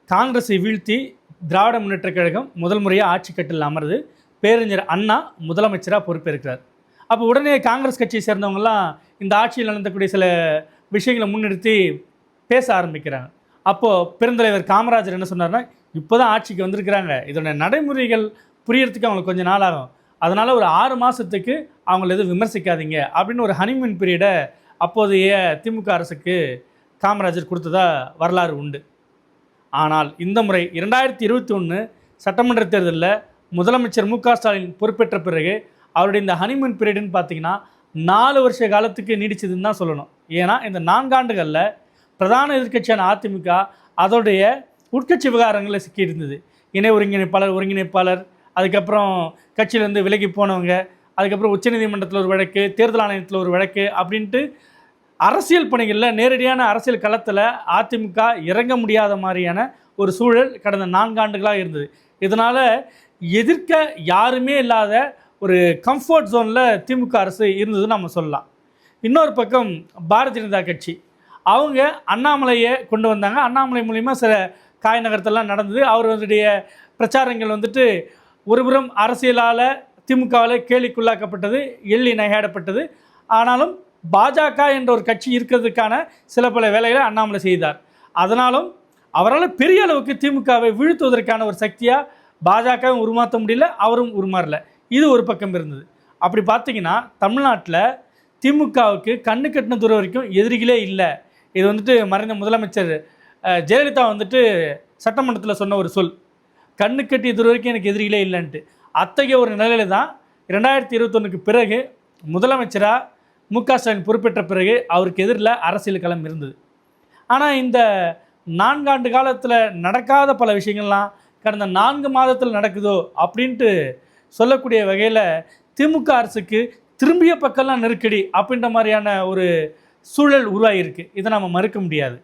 காங்கிரஸை வீழ்த்தி திராவிட முன்னேற்றக் கழகம் முதல் முறையாக ஆட்சி கட்டில் அமர்ந்து பேரறிஞர் அண்ணா முதலமைச்சராக பொறுப்பேற்கிறார். அப்போ உடனே காங்கிரஸ் கட்சியை சேர்ந்தவங்கலாம் இந்த ஆட்சியில் நடந்தக்கூடிய சில விஷயங்களை முன்னிறுத்தி பேச ஆரம்பிக்கிறாங்க. அப்போது பெருந்தலைவர் காமராஜர் என்ன சொன்னார்னா, இப்போ தான் ஆட்சிக்கு வந்திருக்கிறாங்க, இதோட நடைமுறைகள் புரியறதுக்கு அவங்களுக்கு கொஞ்சம் நாள் ஆகும், அதனால் ஒரு 6 மாதத்துக்கு அவங்கள எதுவும் விமர்சிக்காதீங்க அப்படின்னு ஒரு ஹனிமூன் பீரியடை அப்போதைய திமுக அரசுக்கு காமராஜர் கொடுத்ததா வரலாறு உண்டு. ஆனால் இந்த முறை 2021 சட்டமன்ற தேர்தலில் முதலமைச்சர் மு க ஸ்டாலின் பொறுப்பேற்ற பிறகு அவருடைய இந்த ஹனிமூன் பீரியடுன்னு பார்த்தீங்கன்னா 4 வருஷ காலத்துக்கு நீடிச்சதுன்னு தான் சொல்லணும். ஏன்னா இந்த 4 ஆண்டுகளில் பிரதான எதிர்க்கட்சியான அதிமுக அதோடைய உட்கட்சி விவகாரங்களில் சிக்கியிருந்தது. இணை ஒருங்கிணைப்பாளர், அதுக்கப்புறம் கட்சியிலேருந்து விலகி போனவங்க, அதுக்கப்புறம் உச்சநீதிமன்றத்தில் ஒரு வழக்கு, தேர்தல் ஆணையத்தில் ஒரு வழக்கு அப்படின்ட்டு அரசியல் பணிகளில் நேரடியான அரசியல் களத்தில் அதிமுக இறங்க முடியாத மாதிரியான ஒரு சூழல் கடந்த 4 ஆண்டுகளாக இருந்தது. இதனால் எதிர்க்க யாருமே இல்லாத ஒரு கம்ஃபர்ட் ஜோனில் திமுக அரசு இருந்ததுன்னு நம்ம சொல்லலாம். இன்னொரு பக்கம் பாரதிய ஜனதா கட்சி அவங்க அண்ணாமலையை கொண்டு வந்தாங்க. அண்ணாமலை மூலிமா சில காய் நகரத்தெல்லாம் நடந்தது. அவருடைய பிரச்சாரங்கள் ஒருபுறம் அரசியலால் திமுகவில் கேலிக்குள்ளாக்கப்பட்டது, எள்ளி நகையாடப்பட்டது. ஆனாலும் பாஜக என்ற ஒரு கட்சி இருக்கிறதுக்கான சில பல வேலைகளை அண்ணாமலை செய்தார். அதனாலும் அவரால் பெரிய அளவுக்கு திமுகவை வீழ்த்துவதற்கான ஒரு சக்தியாக பாஜகவும் உருமாற்ற முடியல, அவரும் உருமாறல. இது ஒரு பக்கம் இருந்தது. அப்படி பார்த்தீங்கன்னா தமிழ்நாட்டில் திமுகவுக்கு கண்ணு கட்டின தூரம் வரைக்கும் எதிரிகளே இல்லை. இது மறைந்த முதலமைச்சர் ஜெயலலிதா சட்டமன்றத்தில் சொன்ன ஒரு சொல், கண்ணு கட்டிய தூரம் வரைக்கும் எனக்கு எதிரிகளே இல்லைன்ட்டு. அத்தகைய ஒரு நிலையில தான் 2021க்கு பிறகு முதலமைச்சராக மு க ஸ்டாலின் பொறுப்பேற்ற பிறகு அவருக்கு எதிரில் அரசியல் களம் இருந்தது. ஆனால் இந்த 4 ஆண்டு காலத்தில் நடக்காத பல விஷயங்கள்லாம் கடந்த 4 மாதத்தில் நடக்குதோ அப்படின்ட்டு சொல்லக்கூடிய வகையில் திமுக அரசுக்கு திரும்பிய பக்கம்லாம் நெருக்கடி அப்படின்ற மாதிரியான ஒரு சூழல் உருவாகியிருக்கு. இதை நம்ம மறுக்க முடியாது.